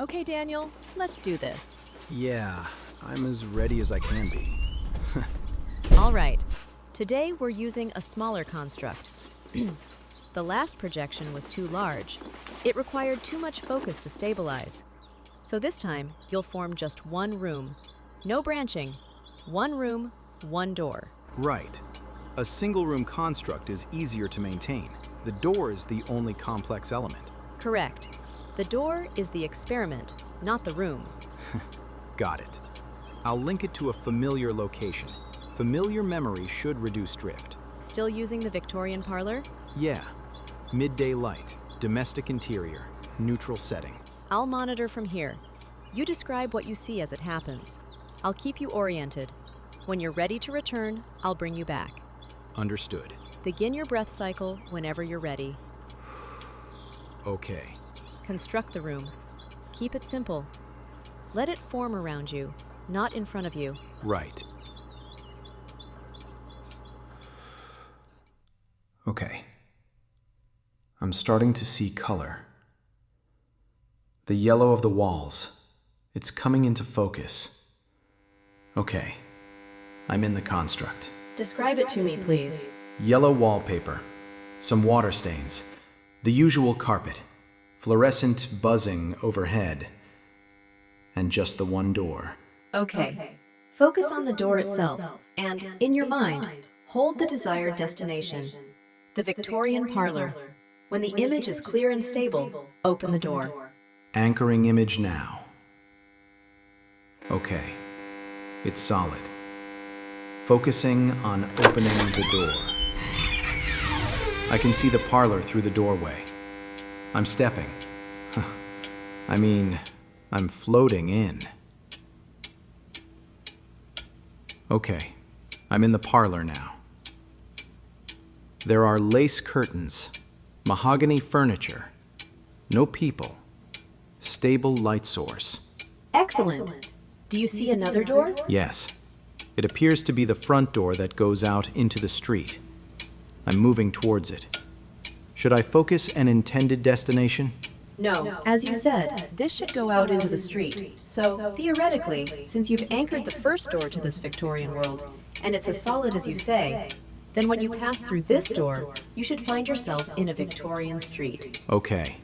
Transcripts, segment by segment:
Okay, Daniel, let's do this. Yeah, I'm as ready as I can be. All right. Today we're using a smaller construct. The last projection was too large. It required too much focus to stabilize. So this time, you'll form just one room. No branching. One room, one door. Right. A single-room construct is easier to maintain. The door is the only complex element. Correct. The door is the experiment, not the room. Got it. I'll link it to a familiar location. Familiar memory should reduce drift. Still using the Victorian parlor? Yeah. Midday light, domestic interior, neutral setting. I'll monitor from here. You describe what you see as it happens. I'll keep you oriented. When you're ready to return, I'll bring you back. Understood. Begin your breath cycle whenever you're ready. Okay. Construct the room. Keep it simple. Let it form around you, not in front of you. Right. Okay. I'm starting to see color. The yellow of the walls. It's coming into focus. Okay. I'm in the construct. Describe it to me, please. Yellow wallpaper. Some water stains. The usual carpet. Fluorescent buzzing overhead. And just the one door. Okay. Focus on the door itself, and in your mind, hold the desired destination. The Victorian parlor. When the image is clear and stable, open the door. Anchoring image now. Okay. It's solid. Focusing on opening the door. I can see the parlor through the doorway. I'm stepping. I'm floating in. Okay, I'm in the parlor now. There are lace curtains, mahogany furniture, no people, stable light source. Excellent. Do you see another door? Yes. It appears to be the front door that goes out into the street. I'm moving towards it. Should I focus an intended destination? No. As you said, this should go out into the street. So, theoretically, since you've anchored the first door to this Victorian world, and it's as solid as you say, then when you pass through this door, you should find yourself in a Victorian street. Okay.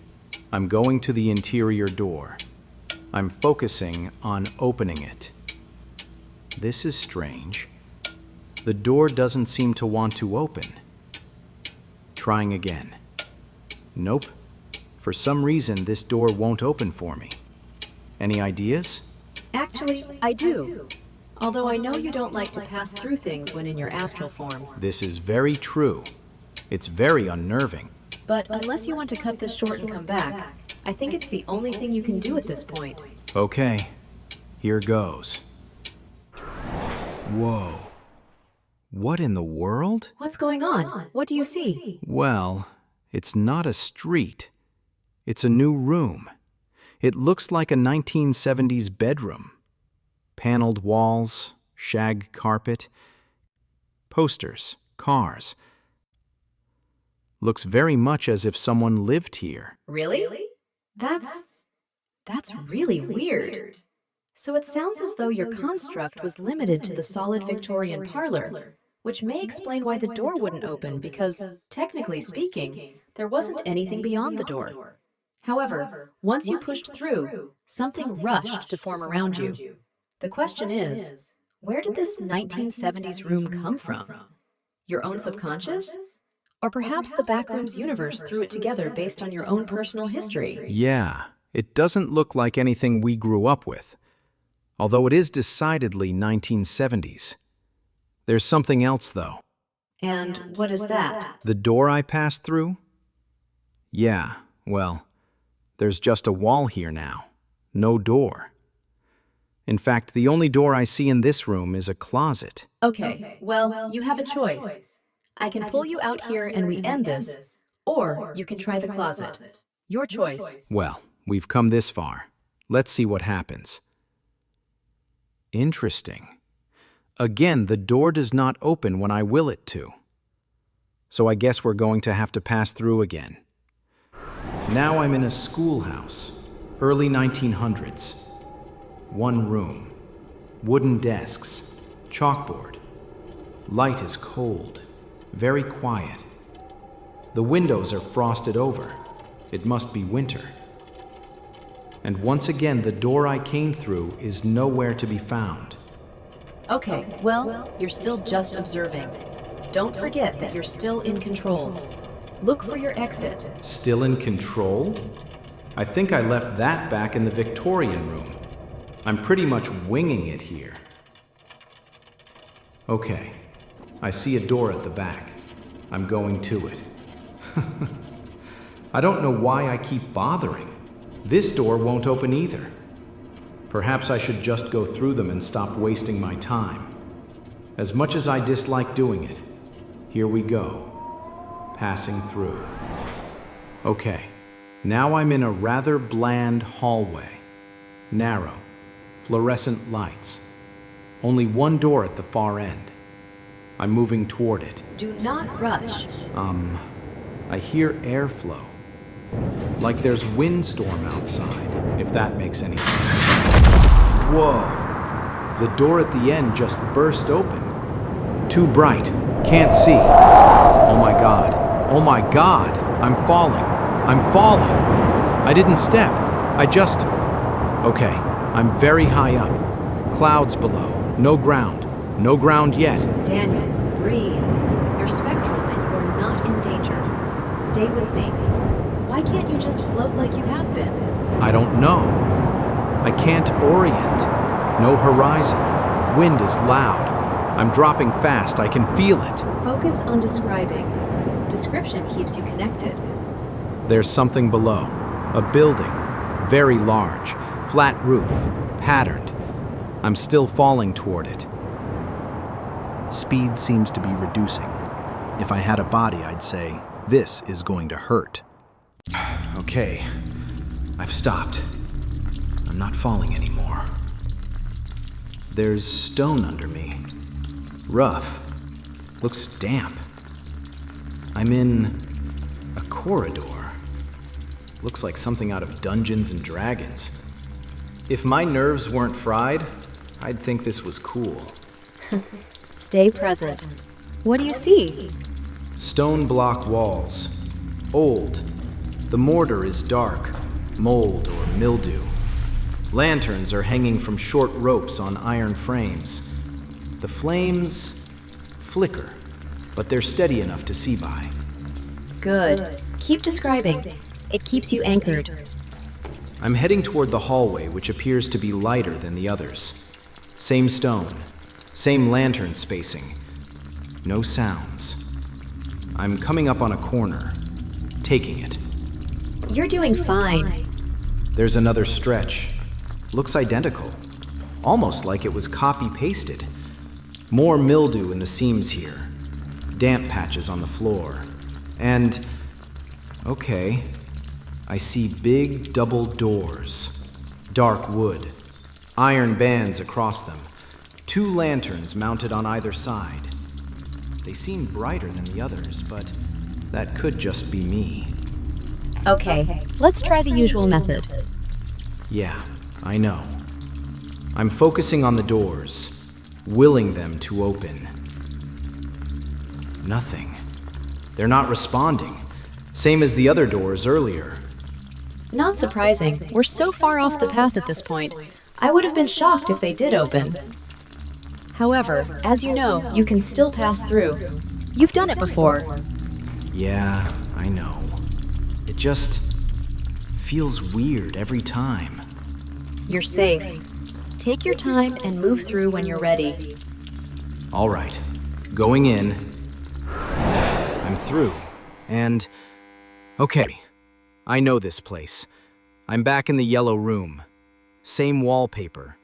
I'm going to the interior door. I'm focusing on opening it. This is strange. The door doesn't seem to want to open. Trying again. Nope. For some reason, this door won't open for me. Any ideas? Actually, I do. Although I know you don't like to pass through things when in your astral form. This is very true. It's very unnerving. But unless you want to cut this short and come back, I think it's the only thing you can do at this point. Okay. Here goes. Whoa. What in the world? What's going on? What do you see? Well, it's not a street. It's a new room. It looks like a 1970s bedroom. Paneled walls, shag carpet, posters, cars. Looks very much as if someone lived here. Really? That's really weird. So it sounds as though your construct was limited to the solid Victorian parlor, which may explain why the door wouldn't open because, technically speaking, there wasn't anything beyond the door. However, once you pushed through, something rushed to form around you. The question is, where did this 1970s room come from? Your own subconscious? Or perhaps the Backrooms universe threw it together based on your own personal history? Yeah, it doesn't look like anything we grew up with. Although it is decidedly 1970s. There's something else, though. And what is that? The door I passed through? Yeah, well, there's just a wall here now. No door. In fact, the only door I see in this room is a closet. Okay, well, you have a choice. I can pull you out here and we end this, or you can try the closet. Your choice. Well, we've come this far. Let's see what happens. Interesting. Again, the door does not open when I will it to. So I guess we're going to have to pass through again. Now I'm in a schoolhouse. Early 1900s. One room. Wooden desks. Chalkboard. Light is cold. Very quiet. The windows are frosted over. It must be winter. And once again, the door I came through is nowhere to be found. Okay, well, you're still just observing. Don't forget that you're still in control. Look for your exit. Still in control? I think I left that back in the Victorian room. I'm pretty much winging it here. Okay, I see a door at the back. I'm going to it. I don't know why I keep bothering. This door won't open either. Perhaps I should just go through them and stop wasting my time. As much as I dislike doing it, here we go. Passing through. Okay, now I'm in a rather bland hallway. Narrow, fluorescent lights. Only one door at the far end. I'm moving toward it. Do not rush. I hear airflow. Like there's windstorm outside, if that makes any sense. Whoa! The door at the end just burst open. Too bright. Can't see. Oh my God. Oh my God. I'm falling. I'm falling. I didn't step. I just... Okay, I'm very high up. Clouds below. No ground. No ground yet. Daniel, breathe. You're spectral and you are not in danger. Stay with me. Why can't you just float like you have been? I don't know. I can't orient. No horizon. Wind is loud. I'm dropping fast. I can feel it. Focus on describing. Description keeps you connected. There's something below. A building. Very large. Flat roof. Patterned. I'm still falling toward it. Speed seems to be reducing. If I had a body, I'd say, this is going to hurt. Okay, I've stopped. I'm not falling anymore. There's stone under me. Rough. Looks damp. I'm in a corridor. Looks like something out of Dungeons and Dragons. If my nerves weren't fried, I'd think this was cool. Stay present. What do you see? Stone block walls. Old. The mortar is dark, mold or mildew. Lanterns are hanging from short ropes on iron frames. The flames flicker, but they're steady enough to see by. Good. Keep describing. It keeps you anchored. I'm heading toward the hallway, which appears to be lighter than the others. Same stone, same lantern spacing. No sounds. I'm coming up on a corner, taking it. You're doing fine. There's another stretch. Looks identical. Almost like it was copy-pasted. More mildew in the seams here. Damp patches on the floor. And... okay. I see big double doors. Dark wood. Iron bands across them. 2 lanterns mounted on either side. They seem brighter than the others, but that could just be me. Okay, let's try the usual method. Yeah, I know. I'm focusing on the doors, willing them to open. Nothing. They're not responding. Same as the other doors earlier. Not surprising. We're so far off the path at this point. I would have been shocked if they did open. However, as you know, you can still pass through. You've done it before. Yeah, I know. It just feels weird every time. You're safe. Take your time and move through when you're ready. All right, going in. I'm through. And, okay, I know this place. I'm back in the yellow room. Same wallpaper,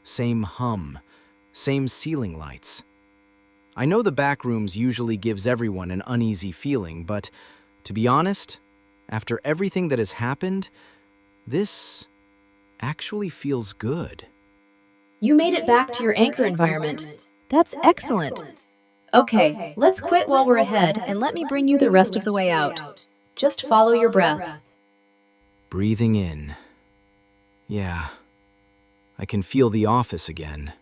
same hum, same ceiling lights. I know the back rooms usually gives everyone an uneasy feeling, but to be honest, after everything that has happened, this actually feels good. You made it back to your anchor environment. That's excellent. Okay, let's quit while we're ahead and let me bring you the rest of the way out. Just follow your breath. Breathing in, Yeah, I can feel the office again.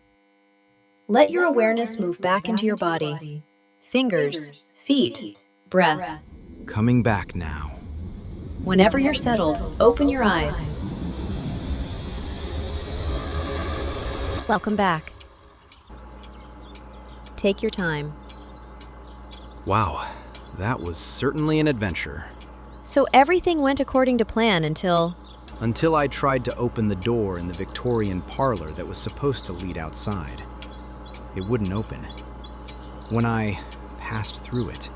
Let your awareness move back into your body. Fingers, feet, breath. Coming back now. Whenever you're settled, open your eyes. Welcome back. Take your time. Wow, that was certainly an adventure. So everything went according to plan until Until I tried to open the door in the Victorian parlor that was supposed to lead outside. It wouldn't open. When I passed through it,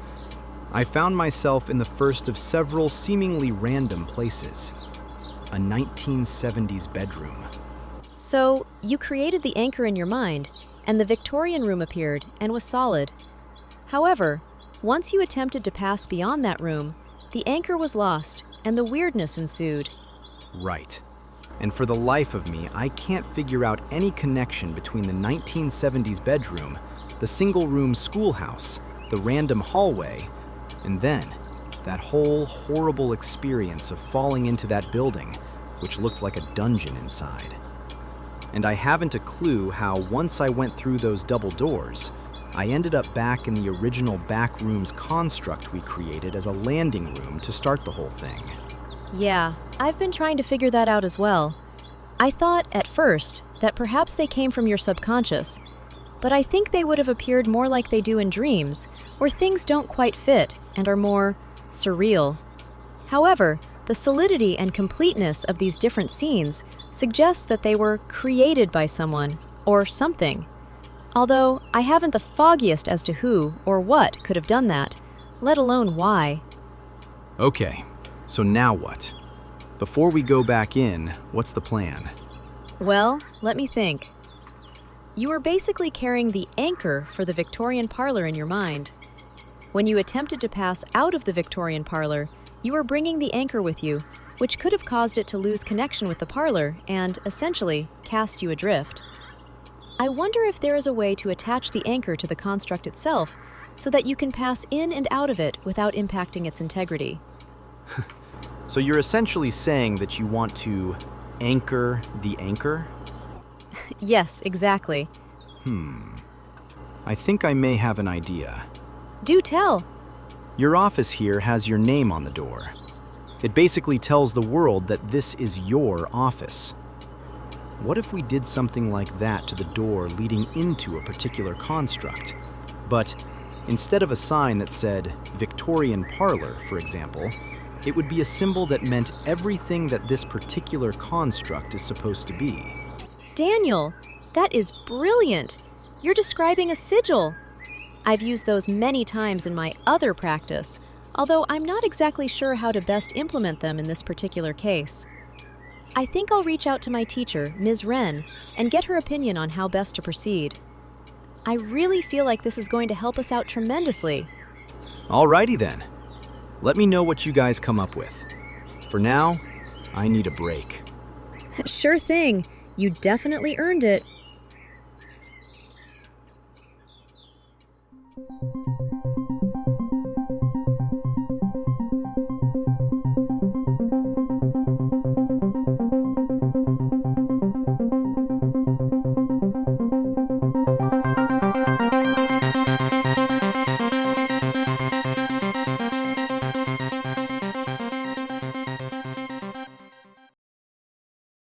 I found myself in the first of several seemingly random places. A 1970s bedroom. So you created the anchor in your mind, and the Victorian room appeared and was solid. However, once you attempted to pass beyond that room, the anchor was lost and the weirdness ensued. Right. And for the life of me, I can't figure out any connection between the 1970s bedroom, the single-room schoolhouse, the random hallway, and then that whole horrible experience of falling into that building, which looked like a dungeon inside. And I haven't a clue how once I went through those double doors, I ended up back in the original backrooms construct we created as a landing room to start the whole thing. Yeah, I've been trying to figure that out as well. I thought, at first, that perhaps they came from your subconscious, but I think they would have appeared more like they do in dreams, where things don't quite fit and are more surreal. However, the solidity and completeness of these different scenes suggests that they were created by someone, or something. Although I haven't the foggiest as to who or what could have done that, let alone why. Okay, so now what? Before we go back in, what's the plan? Well, let me think. You were basically carrying the anchor for the Victorian parlor in your mind. When you attempted to pass out of the Victorian parlor, you were bringing the anchor with you, which could have caused it to lose connection with the parlor and, essentially, cast you adrift. I wonder if there is a way to attach the anchor to the construct itself so that you can pass in and out of it without impacting its integrity. So you're essentially saying that you want to anchor the anchor? Yes, exactly. I think I may have an idea. Do tell. Your office here has your name on the door. It basically tells the world that this is your office. What if we did something like that to the door leading into a particular construct? But instead of a sign that said Victorian Parlor, for example, it would be a symbol that meant everything that this particular construct is supposed to be. Daniel, that is brilliant. You're describing a sigil. I've used those many times in my other practice, although I'm not exactly sure how to best implement them in this particular case. I think I'll reach out to my teacher, Ms. Wren, and get her opinion on how best to proceed. I really feel like this is going to help us out tremendously. Alrighty then. Let me know what you guys come up with. For now, I need a break. Sure thing. You definitely earned it.